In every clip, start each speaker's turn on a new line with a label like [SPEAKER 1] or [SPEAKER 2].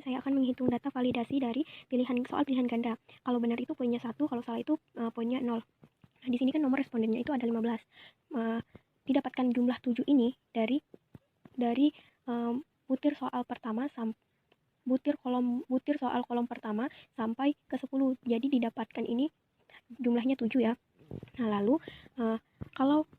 [SPEAKER 1] saya akan menghitung data validasi dari soal pilihan ganda. Kalau benar itu poinnya 1, kalau salah itu poinnya 0. Nah, di sini kan nomor respondennya itu ada 15. Didapatkan jumlah 7 ini dari butir soal pertama butir soal kolom pertama sampai ke 10. Jadi didapatkan ini jumlahnya 7 ya. Nah, lalu kalau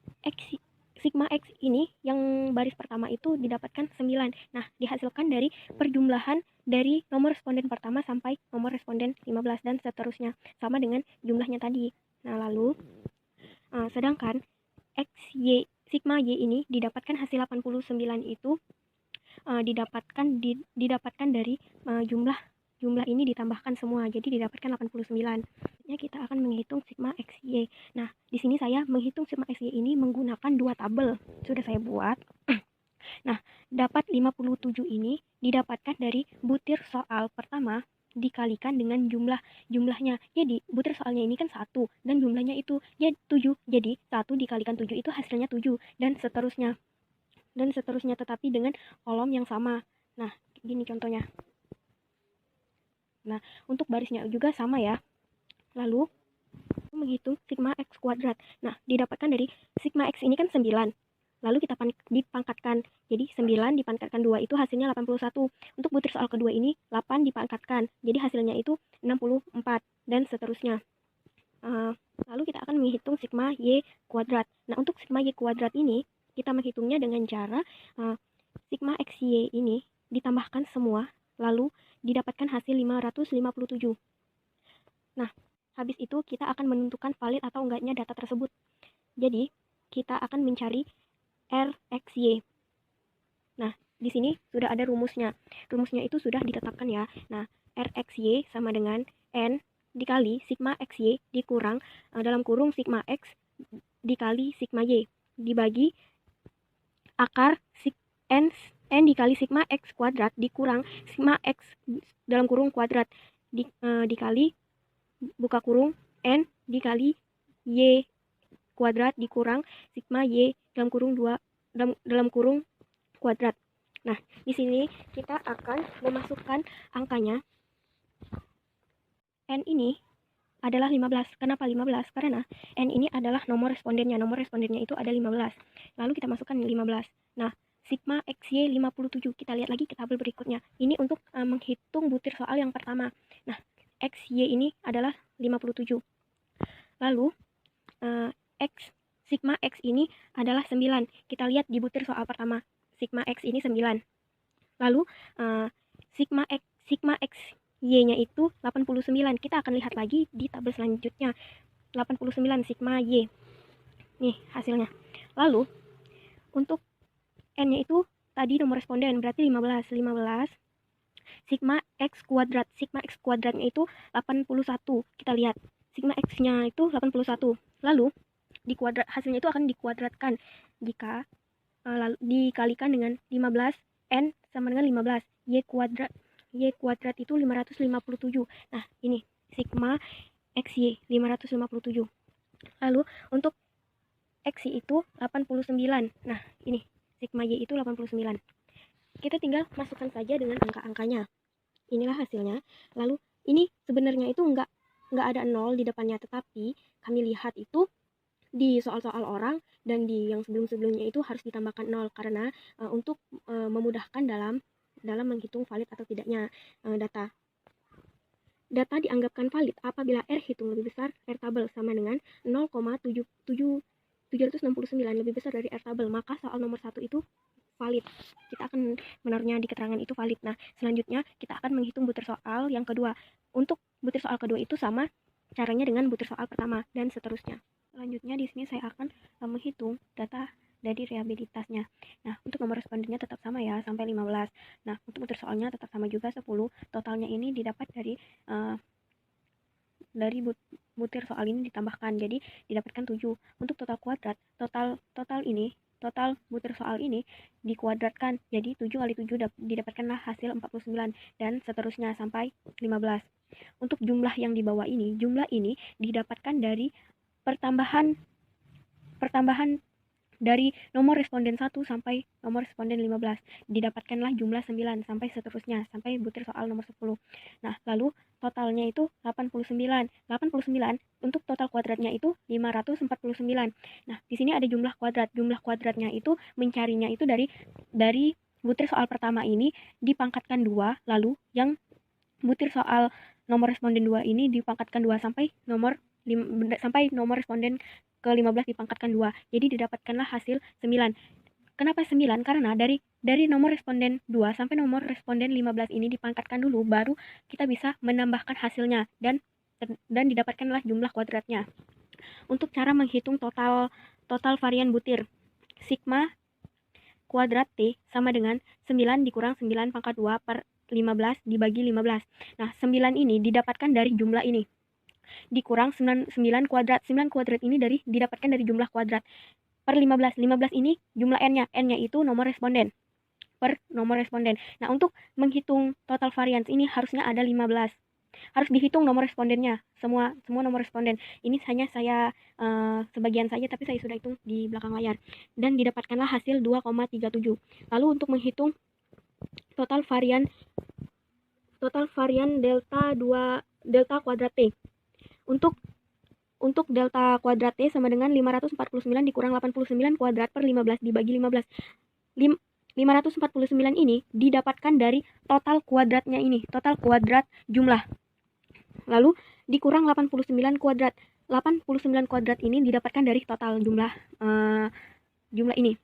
[SPEAKER 1] sigma X ini yang baris pertama itu didapatkan 9. Nah, dihasilkan dari perjumlahan dari nomor responden pertama sampai nomor responden 15 dan seterusnya, sama dengan jumlahnya tadi. Nah, lalu sedangkan sigma Y ini didapatkan hasil 89 itu didapatkan dari jumlah ini ditambahkan semua, jadi didapatkan 89. Selanjutnya kita akan menghitung sigma XY. Nah, di sini saya menghitung sigma XY ini menggunakan 2 tabel. Sudah saya buat. Nah, dapat 57 ini didapatkan dari butir soal pertama dikalikan dengan jumlahnya. Jadi, butir soalnya ini kan 1 dan jumlahnya itu jadi 7. Jadi, 1 dikalikan 7 itu hasilnya 7 dan seterusnya. Tetapi dengan kolom yang sama. Nah, gini contohnya. Nah, untuk barisnya juga sama ya. Lalu menghitung sigma X kuadrat. Nah, didapatkan dari sigma X ini kan 9. Lalu kita dipangkatkan. Jadi 9 dipangkatkan 2 itu hasilnya 81. Untuk butir soal kedua ini 8 dipangkatkan. Jadi hasilnya itu 64 dan seterusnya. Lalu kita akan menghitung sigma Y kuadrat. Nah, untuk sigma Y kuadrat ini kita menghitungnya dengan cara sigma XY ini ditambahkan semua, lalu didapatkan hasil 557. Nah, habis itu kita akan menentukan valid atau enggaknya data tersebut. Jadi, kita akan mencari RXY. Nah, di sini sudah ada rumusnya. Rumusnya itu sudah ditetapkan ya. Nah, RXY sama dengan N dikali sigma XY dikurang dalam kurung sigma X dikali sigma Y dibagi akar N dikali sigma X kuadrat dikurang sigma X dalam kurung kuadrat dikali buka kurung N dikali Y kuadrat dikurang sigma Y dalam kurung 2 dalam kurung kuadrat. Nah, di sini kita akan memasukkan angkanya. N ini adalah 15. Kenapa 15? Karena N ini adalah nomor respondennya. Nomor respondennya itu ada 15. Lalu kita masukkan 15. Nah, sigma XY 57. Kita lihat lagi ke tabel berikutnya. Ini untuk menghitung butir soal yang pertama. Nah, XY ini adalah 57. Lalu sigma X ini adalah 9. Kita lihat di butir soal pertama. Sigma X ini 9. Lalu sigma X Y-nya itu 89. Kita akan lihat lagi di tabel selanjutnya. 89 sigma Y. Nih hasilnya. Lalu untuk N-nya itu tadi nomor responden berarti 15. Sigma X kuadrat. Sigma X kuadratnya itu 81. Kita lihat. Sigma X-nya itu 81. Lalu hasilnya itu akan dikuadratkan jika dikalikan dengan 15. N sama dengan 15. Y kuadrat itu 557. Nah, ini sigma XY 557. Lalu untuk XY itu 89. Nah, ini sigma Y itu 89. Kita tinggal masukkan saja dengan angka-angkanya. Inilah hasilnya. Lalu ini sebenarnya itu enggak ada 0 di depannya, tetapi kami lihat itu di soal-soal orang dan di yang sebelum-sebelumnya itu harus ditambahkan 0 karena untuk memudahkan dalam menghitung valid atau tidaknya data. Data dianggapkan valid apabila R hitung lebih besar R tabel sama dengan 0,769 lebih besar dari R tabel, maka soal nomor 1 itu valid. Kita akan menaruhnya di keterangan itu valid. Nah, selanjutnya kita akan menghitung butir soal yang kedua. Untuk butir soal kedua itu sama caranya dengan butir soal pertama dan seterusnya. Selanjutnya di sini saya akan menghitung data dari reliabilitasnya. Nah, untuk nomor respondennya tetap sama ya, sampai 15. Nah, untuk butir soalnya tetap sama juga 10. Totalnya ini didapat dari butir soal ini ditambahkan. Jadi, didapatkan 7. Untuk total kuadrat, total butir soal ini dikuadratkan. Jadi, 7 kali 7 didapatkanlah hasil 49 dan seterusnya sampai 15. Untuk jumlah yang di bawah ini, jumlah ini didapatkan dari pertambahan dari nomor responden 1 sampai nomor responden 15. Didapatkanlah jumlah 9 sampai seterusnya, sampai butir soal nomor 10. Nah, lalu totalnya itu 89. 89 untuk total kuadratnya itu 549. Nah, di sini ada jumlah kuadrat. Jumlah kuadratnya itu mencarinya itu dari butir soal pertama ini dipangkatkan 2, lalu yang butir soal nomor responden 2 ini dipangkatkan 2 sampai nomor responden ke-15 dipangkatkan 2. Jadi didapatkanlah hasil 9. Kenapa 9? Karena dari nomor responden 2 sampai nomor responden 15 ini dipangkatkan dulu, baru kita bisa menambahkan hasilnya dan didapatkanlah jumlah kuadratnya. Untuk cara menghitung total varian butir, sigma kuadrat T sama dengan 9 dikurang 9 pangkat 2 per 15 dibagi 15. Nah, 9 ini didapatkan dari jumlah ini. Dikurang 9 kuadrat. 9 kuadrat ini didapatkan dari jumlah kuadrat per 15. 15 ini jumlah n-nya. N-nya itu nomor responden per nomor responden. Nah, untuk menghitung total varians ini harusnya ada 15. Harus dihitung nomor respondennya, semua nomor responden. Ini hanya saya sebagian saja, tapi saya sudah hitung di belakang layar. Dan didapatkanlah hasil 2,37. Lalu untuk menghitung total varian delta kuadrat T. Untuk delta kuadrat T sama dengan 549 dikurang 89 kuadrat per 15 dibagi 15. 549 ini didapatkan dari total kuadratnya ini, total kuadrat jumlah. Lalu dikurang 89 kuadrat. 89 kuadrat ini didapatkan dari total jumlah ini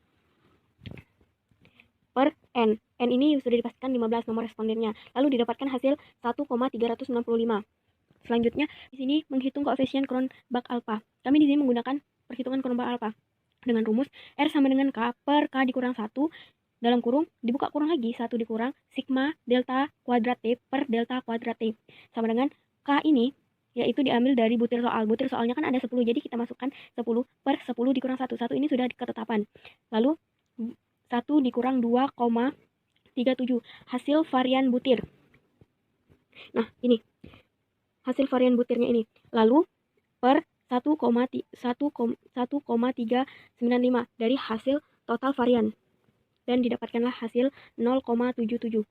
[SPEAKER 1] per n. N ini sudah dipastikan 15 nomor respondennya. Lalu didapatkan hasil 1,365. Selanjutnya, di sini menghitung koefisien Cronbach alpha. Kami di sini menggunakan perhitungan Cronbach alpha dengan rumus R sama dengan K per K dikurang 1 dalam kurung, dibuka kurung lagi, 1 dikurang sigma delta kuadrat T per delta kuadrat T. Sama dengan K ini, yaitu diambil dari butir soal. Butir soalnya kan ada 10, jadi kita masukkan 10 per 10 dikurang 1. 1 ini sudah ketetapan. Lalu, 1 dikurang 2,37. Hasil varian butir. Nah, ini. Hasil varian butirnya ini. Lalu per 1,395 dari hasil total varian. Dan didapatkanlah hasil 0,77.